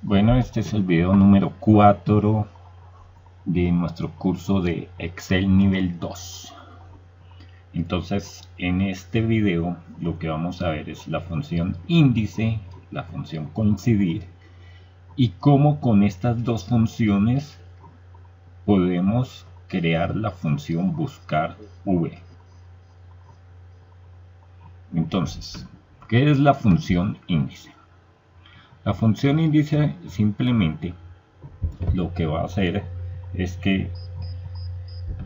Bueno, este es el video número 4 de nuestro curso de Excel nivel 2. Entonces, en este video lo que vamos a ver es la función índice, la función coincidir y cómo con estas dos funciones podemos crear la función buscar v. Entonces, ¿qué es la función índice? La función índice simplemente lo que va a hacer es que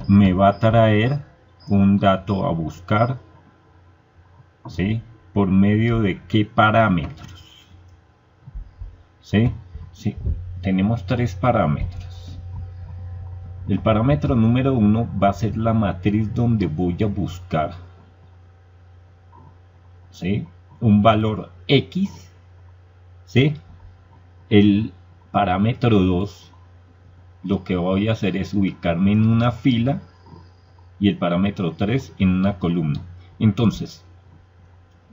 me va a traer un dato a buscar, ¿sí? ¿Por medio de qué parámetros? ¿Sí? Sí, tenemos tres parámetros. El parámetro número 1 va a ser la matriz donde voy a buscar, ¿sí?, un valor X, ¿sí? El parámetro 2 lo que voy a hacer es ubicarme en una fila y el parámetro 3 en una columna. Entonces,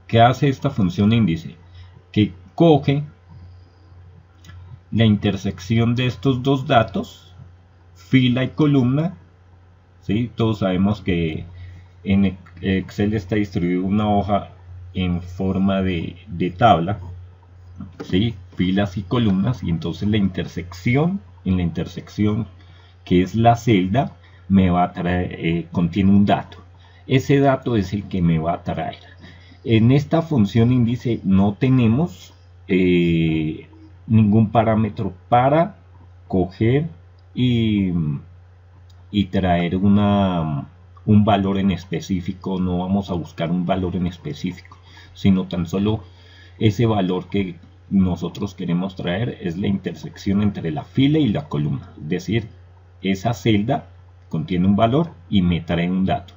¿qué hace esta función índice? Que coge la intersección de estos dos datos, fila y columna, ¿sí? Todos sabemos que en Excel está distribuida una hoja en forma de tabla, ¿sí? Filas y columnas, y entonces en la intersección que es la celda me va a traer, contiene un dato. Ese dato es el que me va a traer. En esta función índice no tenemos ningún parámetro para coger y traer un valor en específico. No vamos a buscar un valor en específico, sino tan solo ese valor que nosotros queremos traer es la intersección entre la fila y la columna. Es decir, esa celda contiene un valor y me trae un dato.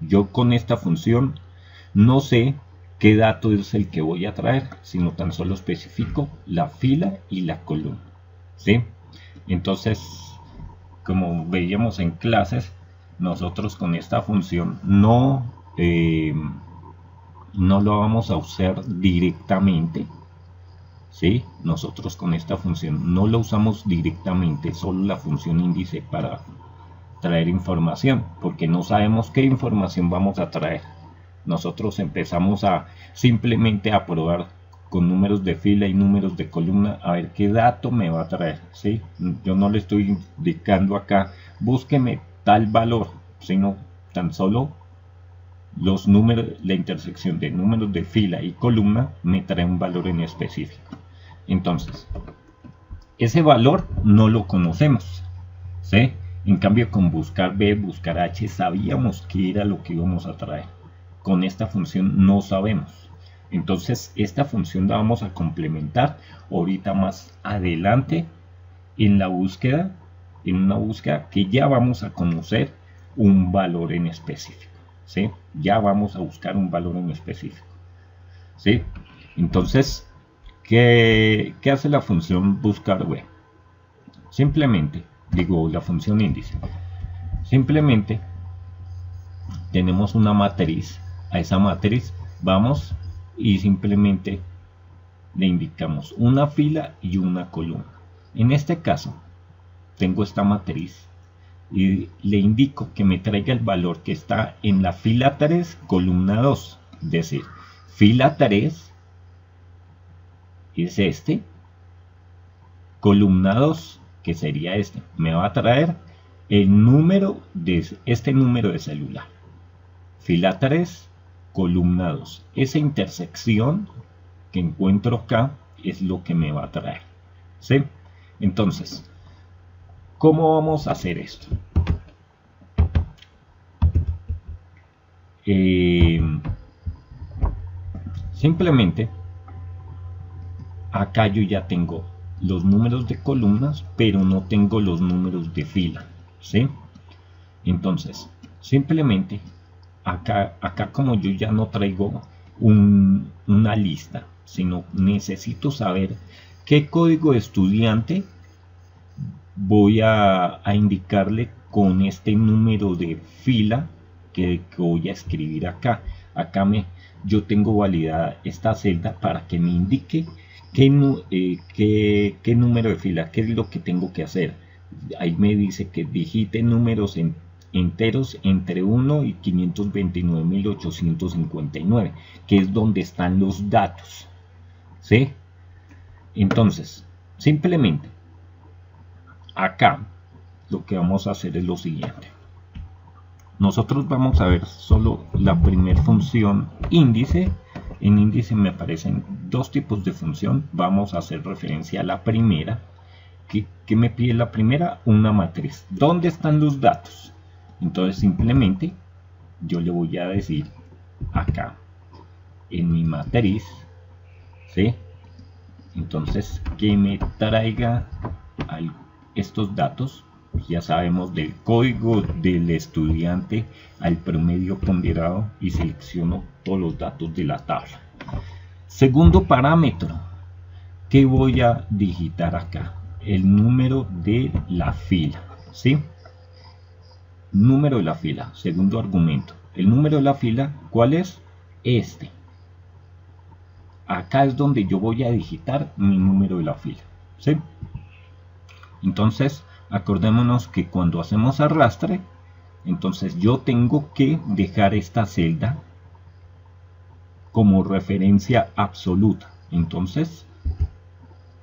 Yo con esta función no sé qué dato es el que voy a traer, sino tan solo especifico la fila y la columna, ¿sí? Entonces, como veíamos en clases, nosotros con esta función no lo vamos a usar directamente, ¿sí? Nosotros con esta función no lo usamos directamente, solo la función índice para traer información, porque no sabemos qué información vamos a traer. Nosotros empezamos a simplemente a probar con números de fila y números de columna a ver qué dato me va a traer, ¿sí? Yo no le estoy indicando acá búsqueme tal valor, sino tan solo los números, la intersección de números de fila y columna me trae un valor en específico. Entonces, ese valor no lo conocemos, ¿sí? En cambio, con buscar B, buscar H, sabíamos qué era lo que íbamos a traer. Con esta función no sabemos. Entonces, esta función la vamos a complementar ahorita más adelante en la búsqueda, en una búsqueda que ya vamos a conocer un valor en específico, ¿sí? Ya vamos a buscar un valor en específico, ¿sí? Entonces, ¿qué hace la función buscar v? Simplemente, digo, la función índice. Simplemente tenemos una matriz. A esa matriz vamos y simplemente le indicamos una fila y una columna. En este caso, tengo esta matriz y le indico que me traiga el valor que está en la fila 3, columna 2. Es decir, fila 3 es este, columna 2, que sería este, me va a traer el número de este número de celular. Fila 3, columna 2. Esa intersección que encuentro acá es lo que me va a traer, ¿sí? Entonces, ¿cómo vamos a hacer esto? Simplemente, acá yo ya tengo los números de columnas, pero no tengo los números de fila, ¿sí? Entonces, simplemente, acá como yo ya no traigo una lista, sino necesito saber qué código de estudiante voy a indicarle con este número de fila que voy a escribir acá. Acá yo tengo validada esta celda para que me indique qué número de fila, qué es lo que tengo que hacer. Ahí me dice que digite números enteros entre 1 y 529.859, que es donde están los datos, ¿sí? Entonces, simplemente acá lo que vamos a hacer es lo siguiente. Nosotros vamos a ver solo la primera función índice. En índice me aparecen dos tipos de función. Vamos a hacer referencia a la primera. ¿Qué me pide la primera? Una matriz. ¿Dónde están los datos? Entonces simplemente yo le voy a decir acá en mi matriz, ¿sí? Entonces que me traiga estos datos. Ya sabemos del código del estudiante al promedio ponderado y selecciono todos los datos de la tabla. Segundo parámetro, ¿qué voy a digitar acá? El número de la fila, ¿sí? Número de la fila, segundo argumento. El número de la fila, ¿cuál es? Este. Acá es donde yo voy a digitar mi número de la fila, ¿sí? Entonces, acordémonos que cuando hacemos arrastre, entonces yo tengo que dejar esta celda como referencia absoluta. Entonces,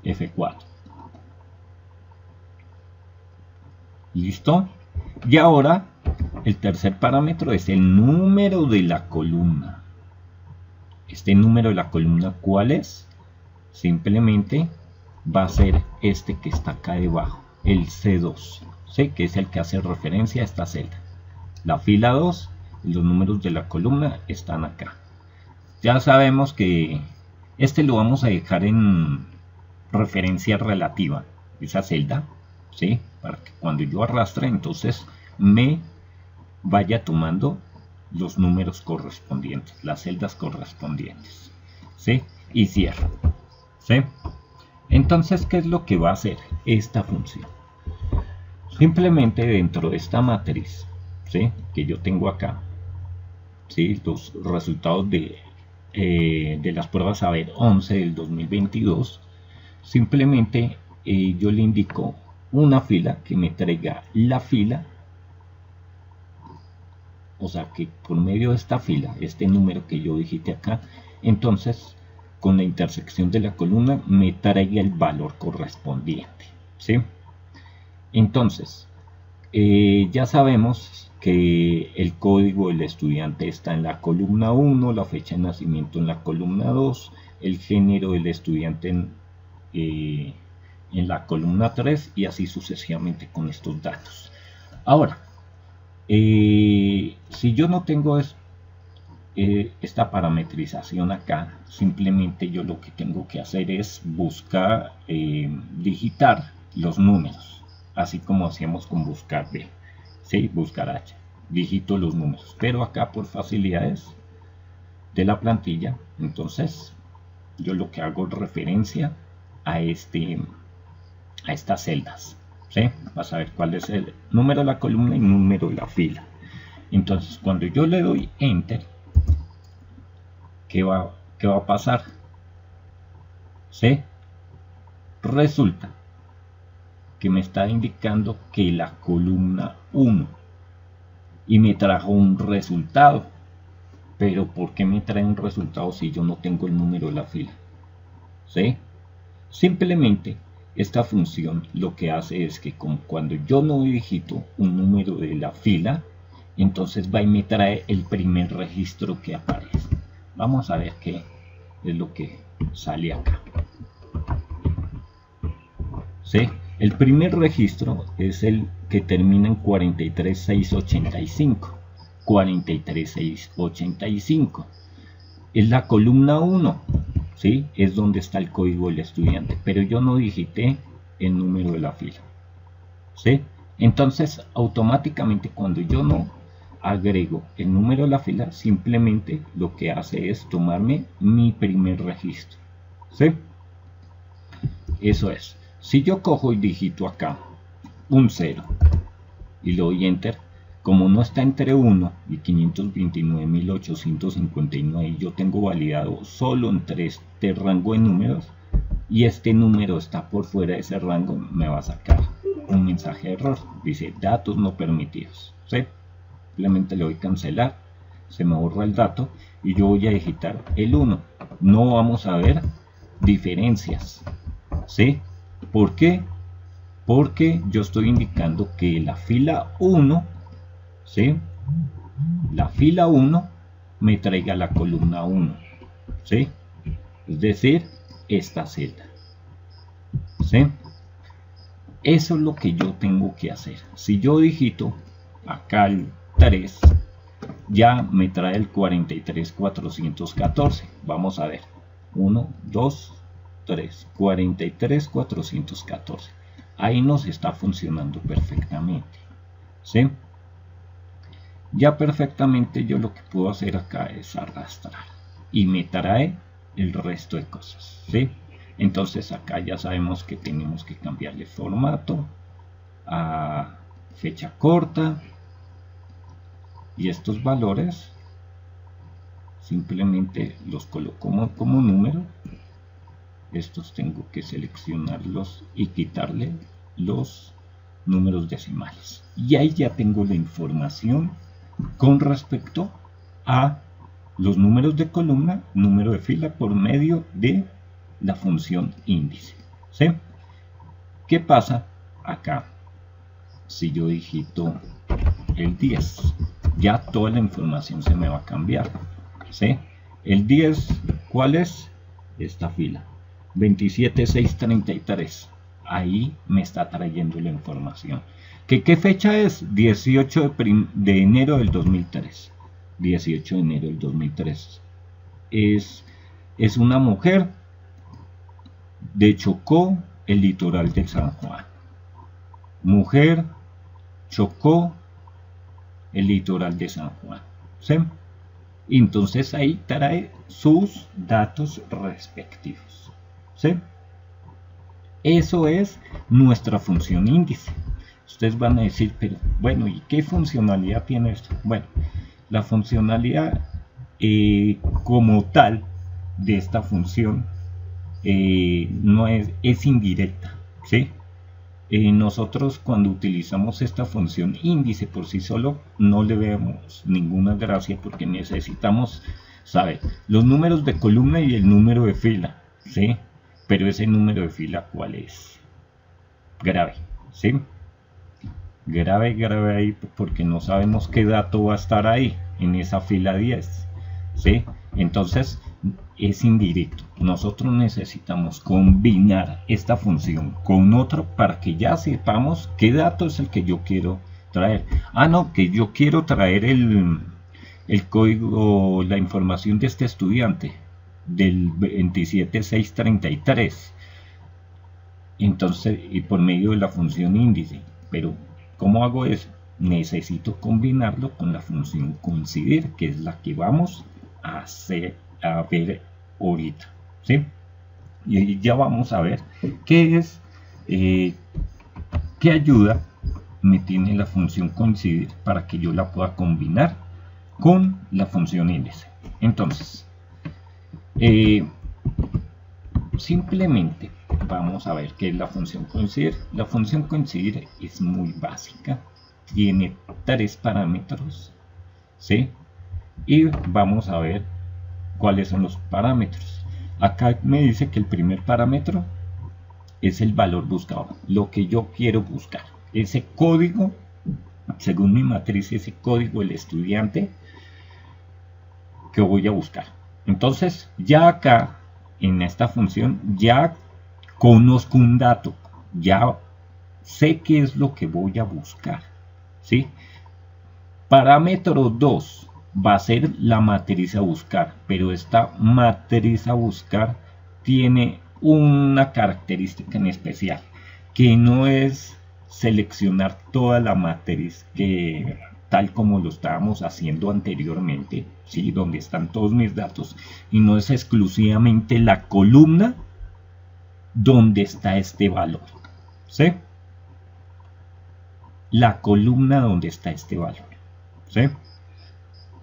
F4. ¿Listo? Y ahora, el tercer parámetro es el número de la columna. Este número de la columna, ¿cuál es? Simplemente va a ser este que está acá debajo, el C2, ¿sí? Que es el que hace referencia a esta celda. La fila 2, los números de la columna están acá. Ya sabemos que este lo vamos a dejar en referencia relativa, esa celda, ¿sí? Para que cuando yo arrastre, entonces me vaya tomando los números correspondientes, las celdas correspondientes, ¿sí? Y cierro, ¿sí? Entonces, ¿qué es lo que va a hacer esta función? Simplemente dentro de esta matriz, ¿sí? Que yo tengo acá, ¿sí? Los resultados de las pruebas saber 11 del 2022, simplemente yo le indico una fila que me traiga la fila, o sea que por medio de esta fila, este número que yo digite acá, entonces con la intersección de la columna me traiga el valor correspondiente, ¿sí? Entonces, ya sabemos que el código del estudiante está en la columna 1, la fecha de nacimiento en la columna 2, el género del estudiante en la columna 3 y así sucesivamente con estos datos. Ahora, si yo no tengo esta parametrización acá, simplemente yo lo que tengo que hacer es buscar, digitar los números, así como hacíamos con buscar B, ¿sí? Buscar H, digito los números, pero acá por facilidades de la plantilla, entonces yo lo que hago es referencia a estas celdas, ¿sí? Para saber cuál es el número de la columna y número de la fila. Entonces cuando yo le doy enter, ¿qué va a pasar? ¿Sí? Resulta que me está indicando que la columna 1 y me trajo un resultado. Pero ¿por qué me trae un resultado si yo no tengo el número de la fila? ¿Sí? Simplemente esta función lo que hace es que cuando yo no digito un número de la fila, entonces va y me trae el primer registro que aparece. Vamos a ver qué es lo que sale acá. ¿Sí? El primer registro es el que termina en 43685. 43685 es la columna 1, ¿sí? Es donde está el código del estudiante, pero yo no digité el número de la fila, ¿sí? Entonces automáticamente cuando yo no agrego el número de la fila, simplemente lo que hace es tomarme mi primer registro, ¿sí? Eso es. Si yo cojo y digito acá un 0 y le doy enter, como no está entre 1 y 529.859 y yo tengo validado solo entre este rango de números y este número está por fuera de ese rango, me va a sacar un mensaje de error, dice datos no permitidos. ¿Sí? Simplemente le doy cancelar, se me borra el dato y yo voy a digitar el 1. No vamos a ver diferencias. ¿Sí? ¿Por qué? Porque yo estoy indicando que la fila 1, ¿sí? La fila 1 me traiga la columna 1, ¿sí? Es decir, esta celda, ¿sí? Eso es lo que yo tengo que hacer. Si yo digito acá el 3, ya me trae el 43.414. Vamos a ver. 1, 2, 3, 43.414. Ahí nos está funcionando perfectamente. ¿Sí? Ya perfectamente yo lo que puedo hacer acá es arrastrar. Y me trae el resto de cosas. ¿Sí? Entonces acá ya sabemos que tenemos que cambiarle formato a fecha corta. Y estos valores simplemente los coloco como número. Estos tengo que seleccionarlos y quitarle los números decimales. Y ahí ya tengo la información con respecto a los números de columna, número de fila por medio de la función índice. ¿Sí? ¿Qué pasa acá? Si yo digito el 10, ya toda la información se me va a cambiar. ¿Sí? El 10, ¿cuál es? Esta fila. 27.633. Ahí me está trayendo la información. ¿Qué fecha es? 18 de enero del 2003. 18 de enero del 2003. Es una mujer de Chocó, el litoral de San Juan. Mujer, Chocó, el litoral de San Juan. ¿Sí? Entonces ahí trae sus datos respectivos. ¿Sí? Eso es nuestra función índice. Ustedes van a decir, pero bueno, ¿y qué funcionalidad tiene esto? Bueno, la funcionalidad como tal de esta función no es indirecta. ¿Sí? Nosotros cuando utilizamos esta función índice por sí solo no le vemos ninguna gracia porque necesitamos saber los números de columna y el número de fila. ¿Sí? Pero ese número de fila, ¿cuál es? Grave, ¿sí? Grave ahí porque no sabemos qué dato va a estar ahí, en esa fila 10, ¿sí? Entonces, es indirecto. Nosotros necesitamos combinar esta función con otro para que ya sepamos qué dato es el que yo quiero traer. Ah, no, que yo quiero traer el código, la información de este estudiante del 27.633, entonces, y por medio de la función índice. Pero ¿cómo hago eso? Necesito combinarlo con la función coincidir, que es la que vamos a ver ahorita, ¿sí? Y ya vamos a ver qué es qué ayuda me tiene la función coincidir para que yo la pueda combinar con la función índice. Entonces simplemente vamos a ver qué es la función coincidir. La función coincidir es muy básica, tiene 3 parámetros, ¿sí? Y vamos a ver cuáles son los parámetros. Acá me dice que el primer parámetro es el valor buscado, lo que yo quiero buscar, ese código, según mi matriz, ese código del estudiante que voy a buscar. Entonces, ya acá, en esta función, ya conozco un dato, ya sé qué es lo que voy a buscar, ¿sí? Parámetro 2 va a ser la matriz a buscar, pero esta matriz a buscar tiene una característica en especial, que no es seleccionar toda la matriz que tal como lo estábamos haciendo anteriormente, ¿sí? Donde están todos mis datos, y no es exclusivamente la columna donde está este valor, ¿sí? La columna donde está este valor. ¿sí?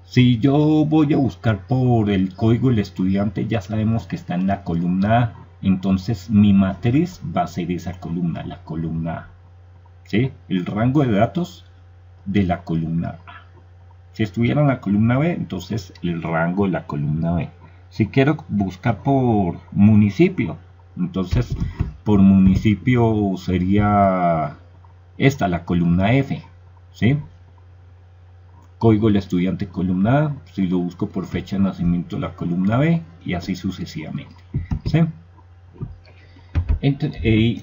Si yo voy a buscar por el código del estudiante, ya sabemos que está en la columna A, entonces mi matriz va a ser esa columna, la columna A, ¿sí? El rango de datos de la columna A. Si estuviera en la columna B, entonces el rango de la columna B. Si quiero buscar por municipio, entonces por municipio sería esta, la columna F, ¿sí? Código del estudiante, columna A. Si lo busco por fecha de nacimiento, la columna B, y así sucesivamente, ¿sí?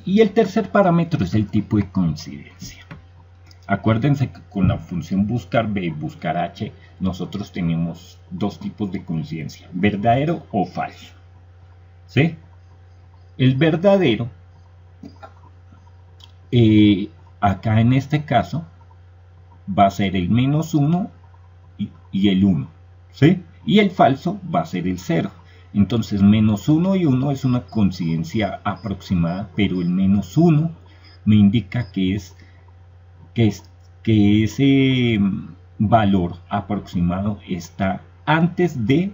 Y el tercer parámetro es el tipo de coincidencia. Acuérdense que con la función buscar B y buscar H, nosotros tenemos dos tipos de coincidencia, verdadero o falso, ¿sí? El verdadero, acá en este caso, va a ser el -1 y el 1, ¿sí? Y el falso va a ser el 0. Entonces, -1 y 1 es una coincidencia aproximada, pero el -1 me indica que ese valor aproximado está antes de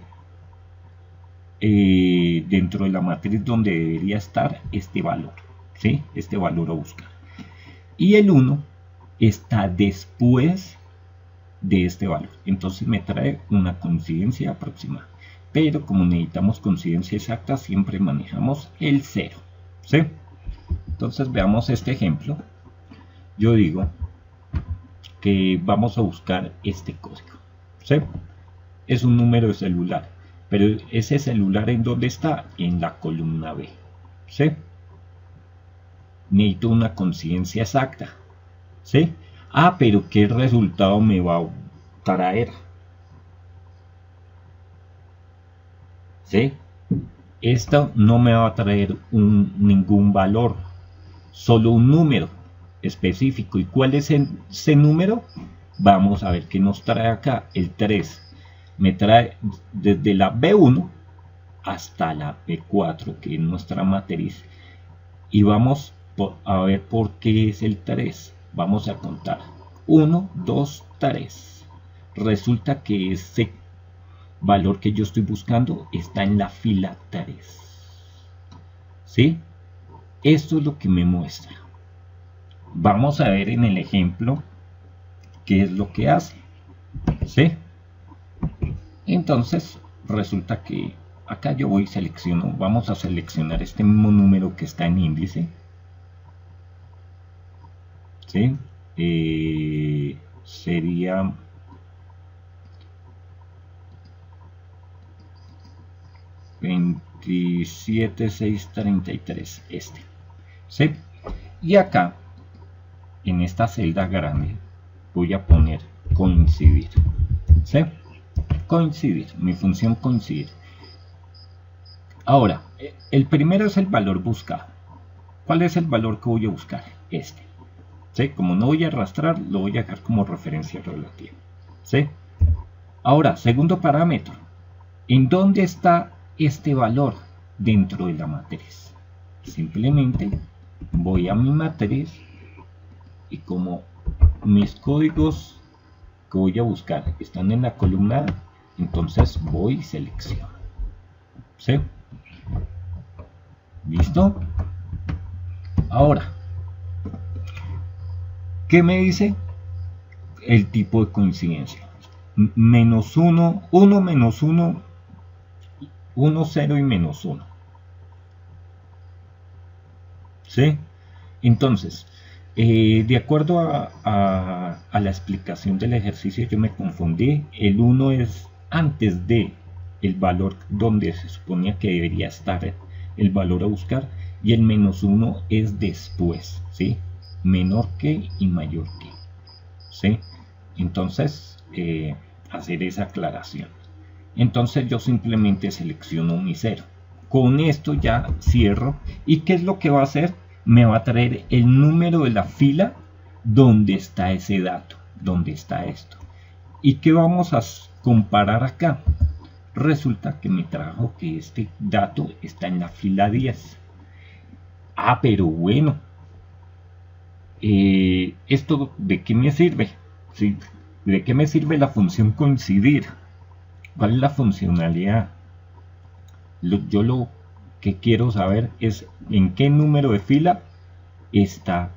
dentro de la matriz donde debería estar este valor, ¿sí? Este valor a buscar. Y el 1 está después de este valor, entonces me trae una coincidencia aproximada. Pero como necesitamos coincidencia exacta, siempre manejamos el 0, ¿sí? Entonces veamos este ejemplo. Yo digo que vamos a buscar este código, ¿sí? Es un número de celular, pero ese celular ¿en dónde está? En la columna B, ¿sí? Necesito una coincidencia exacta, ¿sí? Pero ¿qué resultado me va a traer? ¿Sí? Esto no me va a traer ningún valor, solo un número específico. ¿Y cuál es ese número? Vamos a ver qué nos trae acá. El 3 me trae desde la B1 hasta la B4, que es nuestra matriz, y vamos a ver por qué es el 3. Vamos a contar 1, 2, 3. Resulta que ese valor que yo estoy buscando está en la fila 3, ¿sí? Esto es lo que me muestra. Vamos a ver en el ejemplo qué es lo que hace, ¿sí? Entonces resulta que acá yo voy y selecciono, vamos a seleccionar este mismo número que está en índice, ¿sí? Sería $27,633, este, ¿sí? Y acá en esta celda grande voy a poner coincidir, ¿sí? Coincidir, mi función coincidir. Ahora, el primero es el valor buscado. ¿Cuál es el valor que voy a buscar? Este, ¿sí? Como no voy a arrastrar, lo voy a dejar como referencia relativa, ¿sí? Ahora, segundo parámetro, ¿en dónde está este valor dentro de la matriz? Simplemente voy a mi matriz y como mis códigos que voy a buscar están en la columna A, entonces voy y selecciono, ¿sí? ¿Listo? Ahora, ¿qué me dice? El tipo de coincidencia. -1, 1, -1, 1, 0 y -1. ¿Sí? Entonces, de acuerdo a la explicación del ejercicio, yo me confundí. El 1 es antes de el valor donde se suponía que debería estar el valor a buscar, y el -1 es después, ¿sí? Menor que y mayor que, ¿sí? Entonces, hacer esa aclaración. Entonces yo simplemente selecciono mi 0. Con esto ya cierro. ¿Y qué es lo que va a hacer? Me va a traer el número de la fila donde está ese dato, donde está esto. ¿Y qué vamos a comparar acá? Resulta que me trajo que este dato está en la fila 10. Pero bueno, ¿esto de qué me sirve? ¿Sí? ¿De qué me sirve la función coincidir? ¿Cuál es la funcionalidad? Yo lo que quiero saber es en qué número de fila está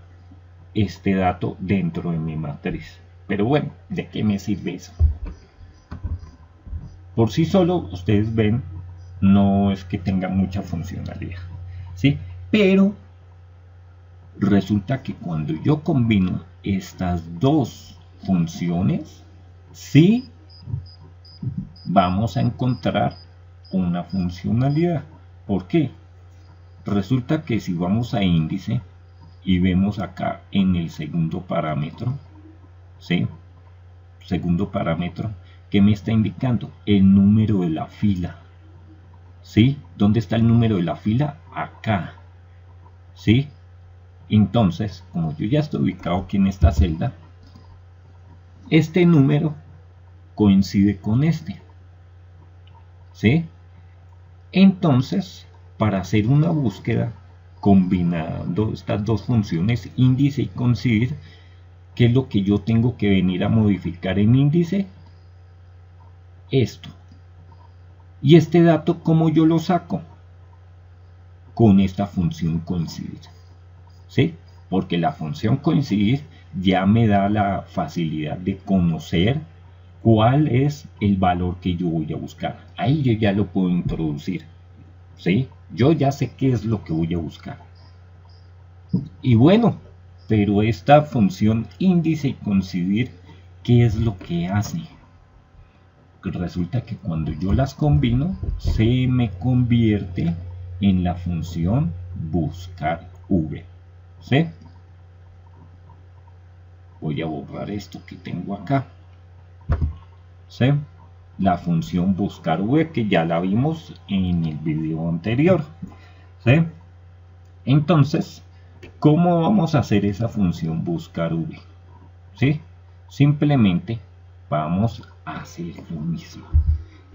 este dato dentro de mi matriz. Pero bueno, ¿de qué me sirve eso? Por sí solo, ustedes ven, no es que tenga mucha funcionalidad, ¿sí? Pero resulta que cuando yo combino estas dos funciones, sí vamos a encontrar una funcionalidad. ¿Por qué? Resulta que si vamos a índice y vemos acá en el segundo parámetro, ¿sí? Segundo parámetro, ¿qué me está indicando? El número de la fila, ¿sí? ¿Dónde está el número de la fila? Acá, ¿sí? Entonces, como yo ya estoy ubicado aquí en esta celda, este número coincide con este, ¿sí? Entonces, para hacer una búsqueda combinando estas dos funciones, índice y coincidir, ¿qué es lo que yo tengo que venir a modificar en índice? Esto. Y este dato, ¿cómo yo lo saco? Con esta función coincidir, ¿sí? Porque la función coincidir ya me da la facilidad de conocer cuál es el valor que yo voy a buscar. Ahí yo ya lo puedo introducir, ¿sí? Yo ya sé qué es lo que voy a buscar. Y bueno, pero esta función índice y coincidir, ¿qué es lo que hace? Resulta que cuando yo las combino, se me convierte en la función buscar v, ¿sí? Voy a borrar esto que tengo acá, ¿sí? La función buscar v, que ya la vimos en el video anterior, ¿sí? Entonces, ¿cómo vamos a hacer esa función buscar v? ¿Sí? Simplemente vamos a hacer lo mismo.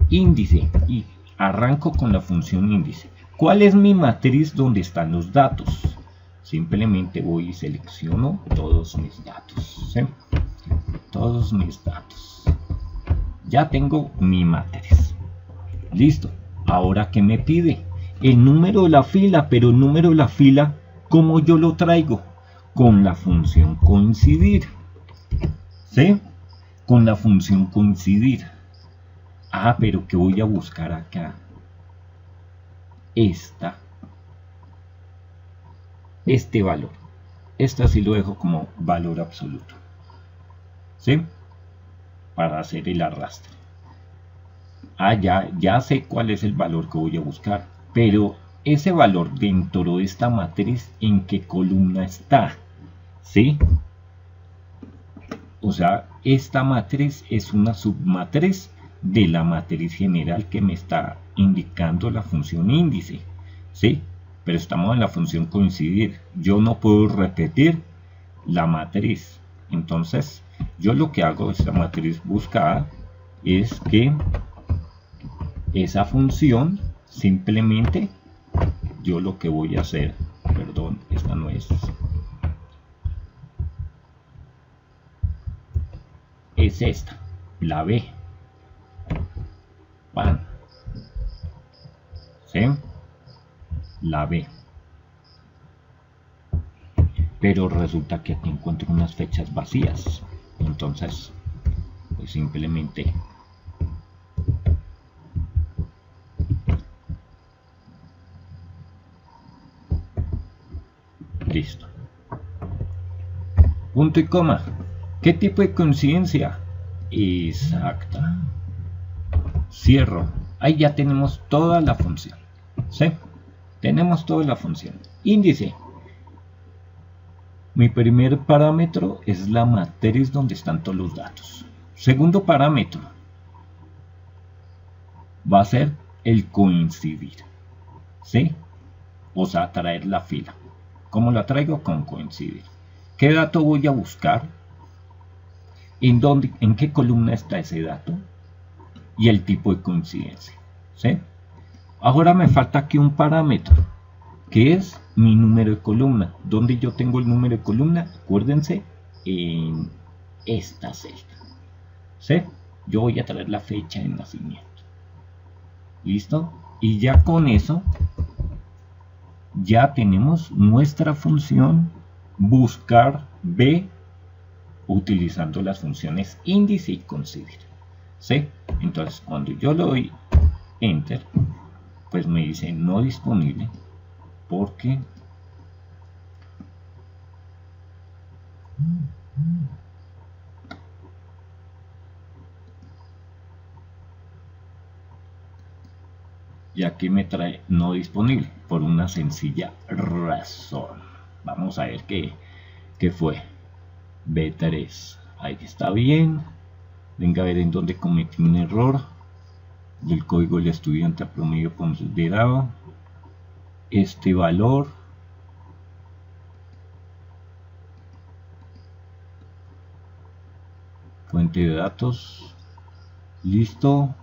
Índice, y arranco con la función índice. ¿Cuál es mi matriz donde están los datos? Simplemente voy y selecciono todos mis datos, ¿sí? Todos mis datos. Ya tengo mi matriz. Listo. Ahora, ¿qué me pide? El número de la fila, pero el número de la fila, ¿cómo yo lo traigo? Con la función coincidir, ¿sí? Con la función coincidir. Ah, pero ¿qué voy a buscar acá? Este valor. Esta sí lo dejo como valor absoluto, ¿sí? Para hacer el arrastre. Ah, ya sé cuál es el valor que voy a buscar, pero ese valor dentro de esta matriz, ¿en qué columna está? ¿Sí? O sea, esta matriz es una submatriz de la matriz general que me está indicando la función índice, ¿sí? Pero estamos en la función coincidir. Yo no puedo repetir la matriz. Entonces, yo lo que hago de esta matriz buscada es que esa función simplemente, yo lo que voy a hacer, perdón, esta no es esta, la B. Pan. ¿Sí? La B. Pero resulta que aquí encuentro unas fechas vacías. Entonces, pues simplemente listo. Punto y coma. ¿Qué tipo de coincidencia? Exacta. Cierro. Ahí ya tenemos toda la función. ¿Sí? Tenemos toda la función. Índice. Mi primer parámetro es la matriz donde están todos los datos. Segundo parámetro va a ser el coincidir. ¿Sí? O sea, traer la fila. ¿Cómo la traigo? Con coincidir. ¿Qué dato voy a buscar? ¿En qué columna está ese dato? Y el tipo de coincidencia, ¿sí? Ahora me falta aquí un parámetro, que es mi número de columna. ¿Dónde yo tengo el número de columna? Acuérdense, en esta celda, ¿sí? Yo voy a traer la fecha de nacimiento. ¿Listo? Y ya con eso, ya tenemos nuestra función buscar B utilizando las funciones índice y consider. ¿Sí? Entonces, cuando yo le doy Enter, pues me dice no disponible porque y aquí me trae no disponible por una sencilla razón. Vamos a ver qué fue. B3, ahí está bien. Venga a ver en dónde cometí un error del código del estudiante a promedio considerado. Este valor fuente de datos, listo.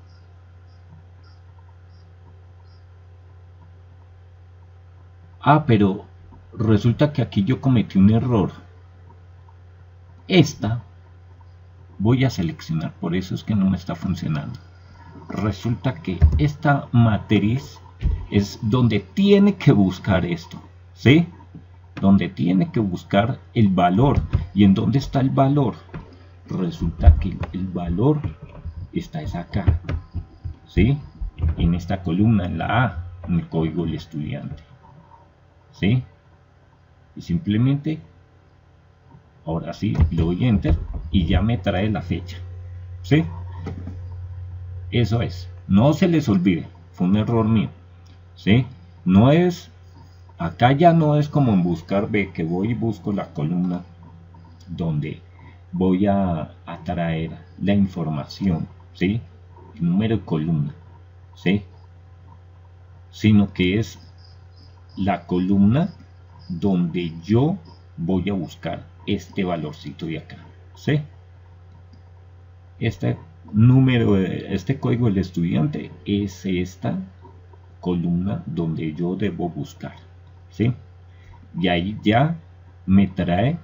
Pero resulta que aquí yo cometí un error. Esta voy a seleccionar, por eso es que no me está funcionando. Resulta que esta matriz es donde tiene que buscar esto, ¿sí? Donde tiene que buscar el valor. ¿Y en dónde está el valor? Resulta que el valor está acá, ¿sí? En esta columna, en la A, en el código del estudiante, ¿sí? Y simplemente, ahora sí, le doy Enter y ya me trae la fecha, ¿sí? Eso es, no se les olvide, fue un error mío, ¿sí? No es, acá ya no es como en buscar B, que voy y busco la columna donde voy a traer la información, ¿sí? El número de columna, ¿sí? Sino que es la columna donde yo voy a buscar este valorcito de acá, ¿sí? Este número, este código del estudiante es esta columna donde yo debo buscar, ¿sí? Y ahí ya me trae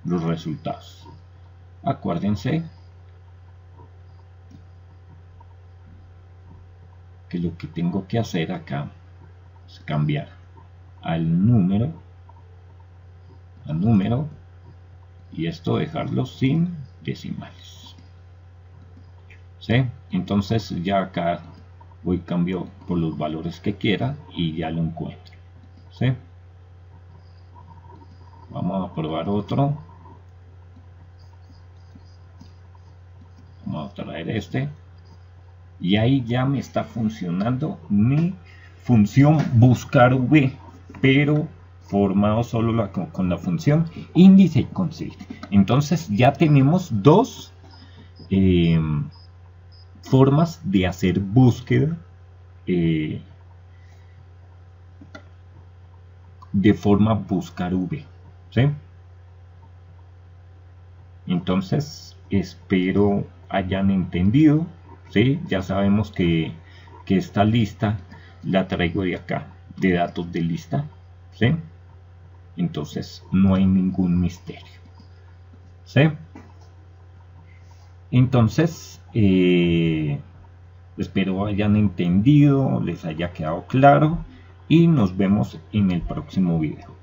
los resultados. Acuérdense que lo que tengo que hacer acá es cambiar al número y esto dejarlo sin decimales, ¿sí? Entonces ya acá voy cambio por los valores que quiera y ya lo encuentro, ¿sí? Vamos a probar otro. Vamos a traer este y ahí ya me está funcionando mi función buscar V, pero formado solo con la función índice y consider. Entonces ya tenemos dos formas de hacer búsqueda de forma buscar V, ¿sí? Entonces espero hayan entendido, ¿sí? Ya sabemos que esta lista la traigo de acá, de datos de lista, ¿sí? Entonces no hay ningún misterio, ¿sí? Entonces espero hayan entendido, les haya quedado claro y nos vemos en el próximo video.